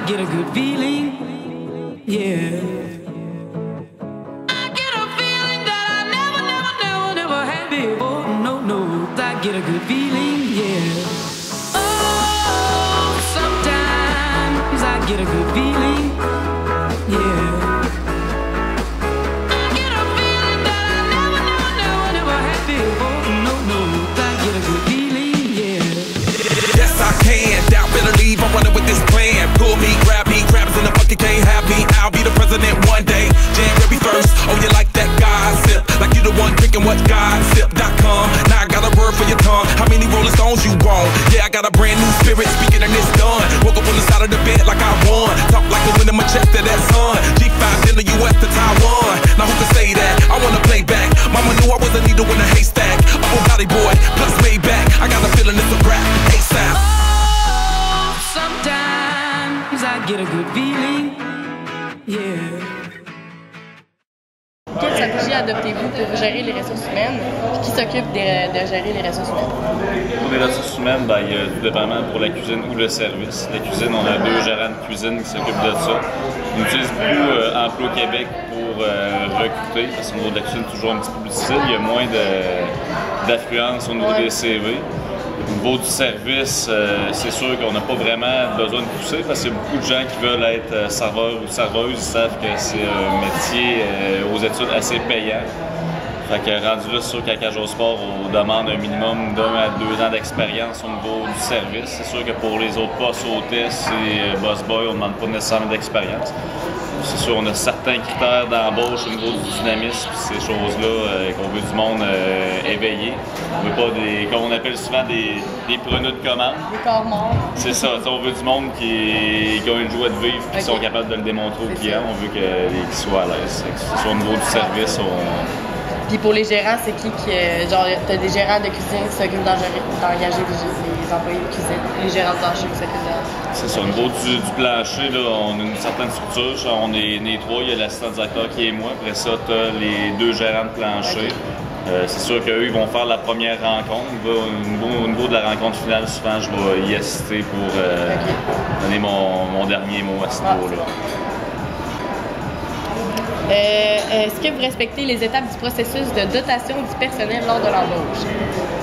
get a good feeling, yeah. I get a feeling that I never had before. No, no, I get a good feeling, yeah. Oh, sometimes I get a good feeling, yeah. I get a feeling that I never had before. No, no, I get a good feeling, yeah. Yes, I can. Doubt, better leave. I'm running with this plan. Pull me, grab me, crabs in the bucket can't have me. I'll be the president one day. January 1st. Oh, you like that gossip? Like you the one drinking what gossip.com. Now I got a word for your tongue. How many Rolling Stones you want? Yeah, I got a brand new spirit. Speaking and it's done. Woke up on the side of the bed like I won. Talk like the wind in my chest to that sun. G5 in the US to Taiwan. Now who can say that? I wanna play back. Mama knew I was a needle in a haystack. I'm a body boy, plus way back. I got a feeling it's a rap. ASAP. Oh, sometimes I get a good feeling, yeah. Quelle stratégie adoptez-vous pour gérer les ressources humaines? Qui s'occupe de gérer les ressources humaines? Pour les ressources humaines, il y a tout dépendamment pour la cuisine ou le service. La cuisine, on a 2 gérants de cuisine qui s'occupent de ça. On utilise beaucoup Emploi Québec pour recruter, parce qu'au niveau de la cuisine, c'est toujours un petit peu plus difficile. Il y a moins d'affluence au niveau des CV. Au niveau du service, c'est sûr qu'on n'a pas vraiment besoin de pousser parce qu'il y a beaucoup de gens qui veulent être serveurs ou serveuses, ils savent que c'est un métier aux études assez payant. Fait que rendu là, c'est sûr qu'à Cajot Sport, on demande un minimum d'1 à 2 ans d'expérience au niveau du service. C'est sûr que pour les autres postes, hôtesse et boss boy, on ne demande pas nécessairement d'expérience. C'est sûr, on a certains critères d'embauche au niveau du dynamisme, ces choses-là, qu'on veut du monde éveillé. On veut pas comme on appelle souvent des preneurs de commande. Des corps morts. C'est ça, on veut du monde qui a une joie de vivre et qui sont capables de le démontrer aux clients. On veut qu'ils soient à l'aise. Que ce soit au niveau du service. Puis pour les gérants, c'est qui genre, t'as des gérants de cuisine qui s'occupent d'engager les employés de cuisine, les gérants de plancher qui s'occupent de... C'est ça, au niveau du plancher, là, on a une certaine structure. On est 3, il y a l'assistant directeur qui est moi. Après ça, t'as les 2 gérants de plancher. C'est sûr qu'eux, ils vont faire la première rencontre. Au niveau de la rencontre finale, souvent, je vais y assister pour donner mon dernier mot à ce niveau-là. Est-ce que vous respectez les étapes du processus de dotation du personnel lors de l'embauche?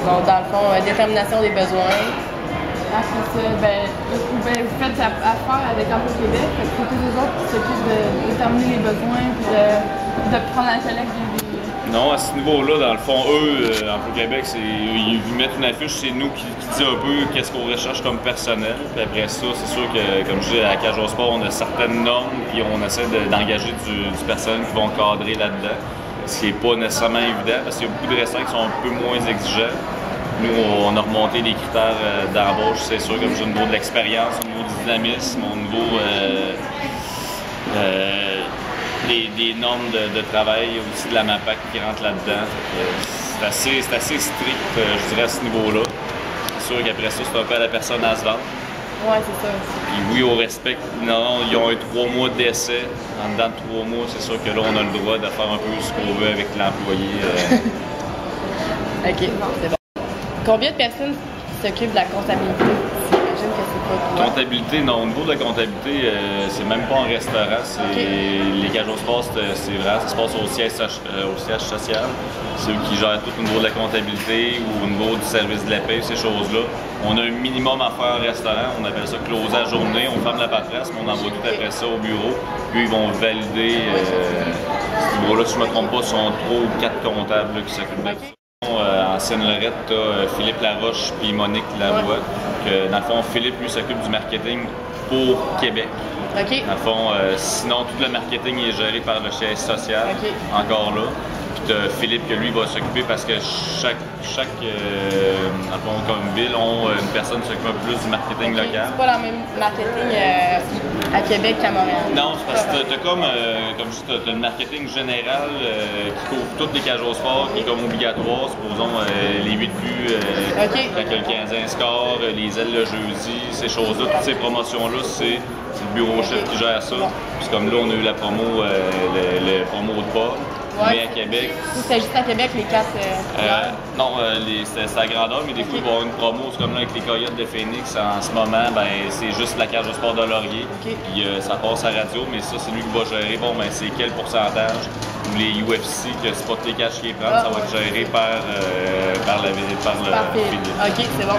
Donc, dans le fond, détermination des besoins. Après ça, vous faites affaire avec Emploi Québec, c'est tous les autres qui s'occupent de déterminer les besoins et de prendre la collecte des... Non, à ce niveau-là, dans le fond, eux, Emploi Québec, ils mettent une affiche, c'est nous qui dit un peu qu'est-ce qu'on recherche comme personnel. Puis après ça, c'est sûr que, comme je dis, à Cajot Sport, on a certaines normes, puis on essaie d'engager du personnel qui vont cadrer là-dedans. Ce qui n'est pas nécessairement évident, parce qu'il y a beaucoup de restaurants qui sont un peu moins exigeants. Nous, on a remonté les critères d'embauche, c'est sûr, comme je dis, au niveau de l'expérience, au niveau du dynamisme, au niveau des normes de travail, aussi de la MAPAC qui rentre là-dedans. C'est assez strict, je dirais, à ce niveau-là. C'est sûr qu'après ça, c'est un peu à la personne à se vendre. Oui, c'est ça. Puis oui, on respecte. Non, ils ont eu 3 mois d'essai. En dedans de 3 mois, c'est sûr que là, on a le droit de faire un peu ce qu'on veut avec l'employé. OK, c'est bon. Combien de personnes s'occupent de la comptabilité? J'imagine que c'est pas toi. Comptabilité, non. Au niveau de la comptabilité, c'est même pas en restaurant. Les Cajot Sport, c'est vrai, ça se passe au siège social. C'est eux qui gèrent tout au niveau de la comptabilité ou au niveau du service de la paie, ces choses-là. On a un minimum à faire en restaurant. On appelle ça closer à journée. On ferme la paperasse, mais on envoie tout après ça au bureau. Puis ils vont valider. Ce niveau-là, si je ne me trompe pas, ce sont 3 ou 4 comptables là, qui s'occupent de ça. En Seine-Lorette, tu as Philippe Laroche puis Monique Lavoie. Dans le fond, Philippe, lui, s'occupe du marketing pour Québec. Okay. Dans le fond, sinon, tout le marketing est géré par le siège social, encore là. Puis tu as Philippe, que lui, va s'occuper parce que chaque dans le fond, comme ville, ont une personne qui s'occupe un peu plus du marketing local. C'est pas le même marketing à Québec qu'à Montréal. Non, c'est parce que tu as comme je dis, t'as le marketing général qui couvre toutes les Cajot Sport, qui est comme obligatoire, supposons les 8 buts, quand le Canadien score, les ailes le jeudi, ces choses-là, toutes ces promotions-là, c'est le bureau chef qui gère ça. Puis comme là, on a eu la promo, le promo de pas. mais à Québec. C'était juste à Québec, les 4 Non, c'est à grandeur, mais des fois, il va y avoir une promo, c'est comme là avec les Coyotes de Phoenix. En ce moment, ben, c'est juste la cage de sport de Laurier. Puis ça passe à radio, mais ça, c'est lui qui va gérer. Bon, ben, c'est quel pourcentage? Ou les UFC, que c'est pas tous les cages qui les prennent, ça va être géré par le Philippe. OK, c'est bon.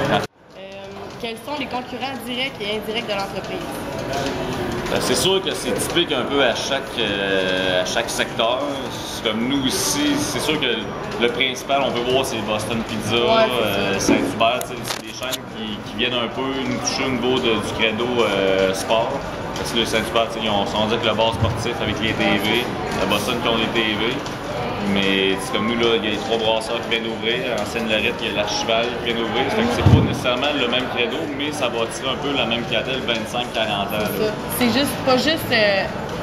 Quels sont les concurrents directs et indirects de l'entreprise? C'est sûr que c'est typique un peu à chaque secteur. C'est comme nous ici, c'est sûr que le principal, on peut voir, c'est Boston Pizza, Saint-Hubert. C'est des chaînes qui viennent un peu nous toucher au niveau du credo sport. Parce que le Saint-Hubert, ils sont dit que le bar sportif avec les TV, à Boston qui ont des TV. Mais c'est comme nous, là, il y a les 3 brasseurs qui viennent d'ouvrir. En Seine-Lorette, il y a l'Archival qui vient d'ouvrir. C'est pas nécessairement le même credo, mais ça va attirer un peu la même clientèle 25-40 ans. C'est juste pas juste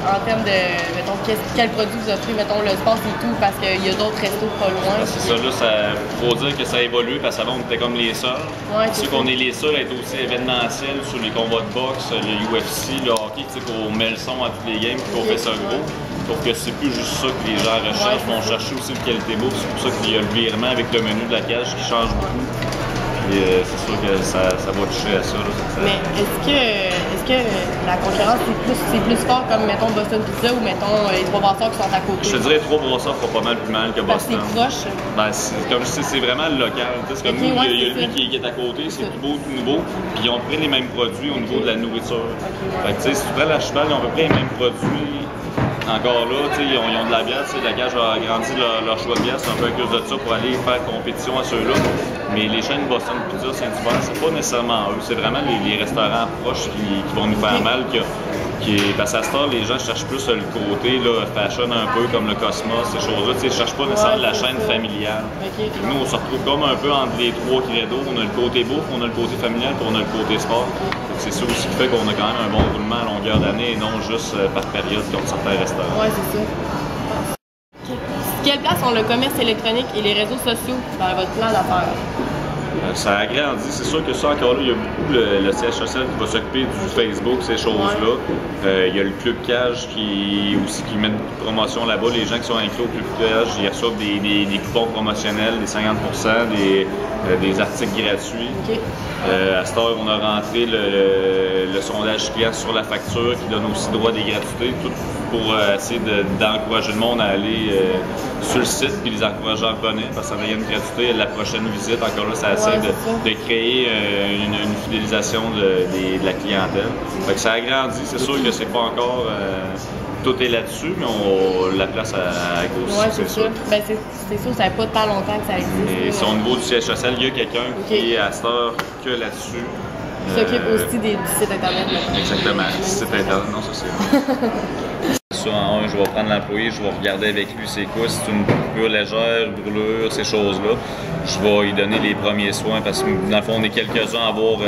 en termes de, mettons, quel produit vous offrez, mettons, le sport et tout, parce qu'il y a d'autres restos pas loin. C'est ça, là, faut dire que ça évolue, parce qu'avant, on était comme les seuls. C'est qu'on est les seuls à être aussi événementiels sur les combats de boxe, le UFC, le hockey, tu sais, qu'on met le son à toutes les games et qu'on fait ça gros. Sauf que c'est plus juste ça que les gens recherchent, vont chercher aussi le qualité bouffe. C'est pour ça qu'il y a le virement avec le menu de la cage qui change beaucoup. Et c'est sûr que ça va toucher à ça. Là. Mais est-ce que la concurrence c'est plus fort comme mettons Boston Pizza ou mettons les 3 brasseurs qui sont à côté? Je te dirais 3 brasseurs font pas mal plus mal que Boston. C'est proche. Ben, comme je sais, c'est vraiment le local. C'est comme nous, il y a lui qui est à côté, c'est tout beau, tout nouveau. Puis ils ont pris les mêmes produits au niveau de la nourriture. Fait que, si tu prends la cheval, ils ont à peu près les mêmes produits. Encore là, ils ont de la bière, la cage a agrandi leur choix de bière, c'est un peu à cause de ça pour aller faire compétition à ceux-là. Mais les chaînes Boston Pizza, Saint-Hubert, c'est pas nécessairement eux, c'est vraiment les restaurants proches qui vont nous faire mal. Parce qu'à ce temps, les gens cherchent plus le côté là, fashion un peu comme le Cosmos, ces choses-là. Ils ne cherchent pas nécessairement la chaîne familiale. Nous, on se retrouve comme un peu entre les 3 credos. On a le côté bouffe, on a le côté familial, puis on a le côté sport. C'est ça aussi qui fait qu'on a quand même un bon roulement à longueur d'année et non juste par période comme certains restaurants. Oui, c'est ça. Quelle place ont le commerce électronique et les réseaux sociaux dans votre plan d'affaires? Ça a grandi. C'est sûr que ça, encore là, il y a beaucoup le siège social qui va s'occuper du Facebook, ces choses-là. Il y a le Club Cage qui met beaucoup de promotion là-bas. Les gens qui sont inclus au Club Cage, ils reçoivent des coupons promotionnels, des 50%, des articles gratuits. À cette heure, on a rentré le sondage client sur la facture qui donne aussi droit à des gratuités, tout pour essayer d'encourager le monde à aller sur le site puis les encourager à en connaître parce que ça va y avoir une gratuité. La prochaine visite, encore là, ça essaie de créer une fidélisation de la clientèle. Fait que ça a grandi, c'est sûr que c'est pas encore tout est là-dessus, mais la place à gauche. Oui, c'est sûr. Ben, c'est sûr, ça fait pas tant longtemps que ça existe. Et au niveau du siège social, il y a quelqu'un qui est à cette heure que là-dessus. Qui s'occupe aussi du site internet. Exactement. Du site internet, non, ça c'est. En un, je vais prendre l'employé, je vais regarder avec lui c'est quoi, si c'est une coupure légère, brûlure, ces choses-là. Je vais lui donner les premiers soins parce que dans le fond, on est quelques-uns à avoir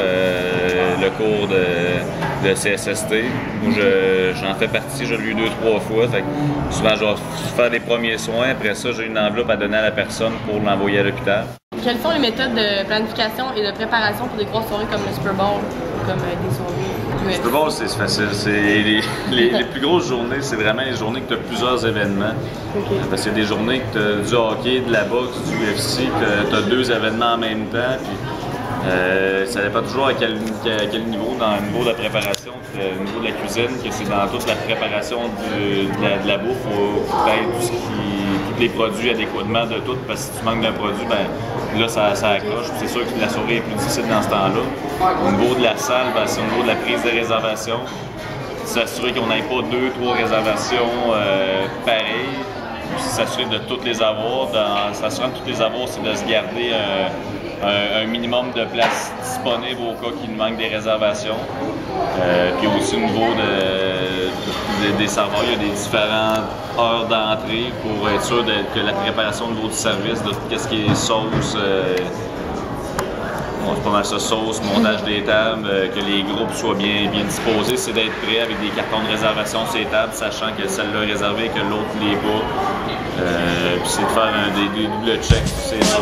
le cours de CSST. Moi, j'en fais partie, je l'ai eu 2-3 fois. Fait que souvent, je vais faire les premiers soins. Après ça, j'ai une enveloppe à donner à la personne pour l'envoyer à l'hôpital. Quelles sont les méthodes de planification et de préparation pour des grosses soirées comme le Super Bowl ou comme des soirées? Le Super Bowl, c'est facile. Les plus grosses journées, c'est vraiment les journées que tu as plusieurs événements. Parce qu'il y a des journées que tu as du hockey, de la boxe, du UFC, que tu as 2 événements en même temps. Puis, ça dépend toujours à quel niveau, dans le niveau de la préparation, au niveau de la cuisine, que c'est dans toute la préparation de la bouffe, il faut être tous les produits adéquatement de tout, parce que si tu manques d'un produit, ben là ça accroche. C'est sûr que la soirée est plus difficile dans ce temps-là. Au niveau de la salle, ben, c'est au niveau de la prise de réservation. S'assurer qu'on n'ait pas 2-3 réservations pareilles. S'assurer de toutes les avoir. S'assurer de toutes les avoir, c'est de se garder un minimum de place disponible au cas qu'il nous manque des réservations. Puis aussi au niveau des serveurs, il y a des différentes heures d'entrée pour être sûr que la préparation au niveau du service, de tout ce qui est sauce, c'est pas mal ça, sauce, montage des tables, que les groupes soient bien disposés, c'est d'être prêt avec des cartons de réservation sur les tables, sachant que celle-là est réservée et que l'autre l'est pas. Puis c'est de faire des double checks, c'est ça.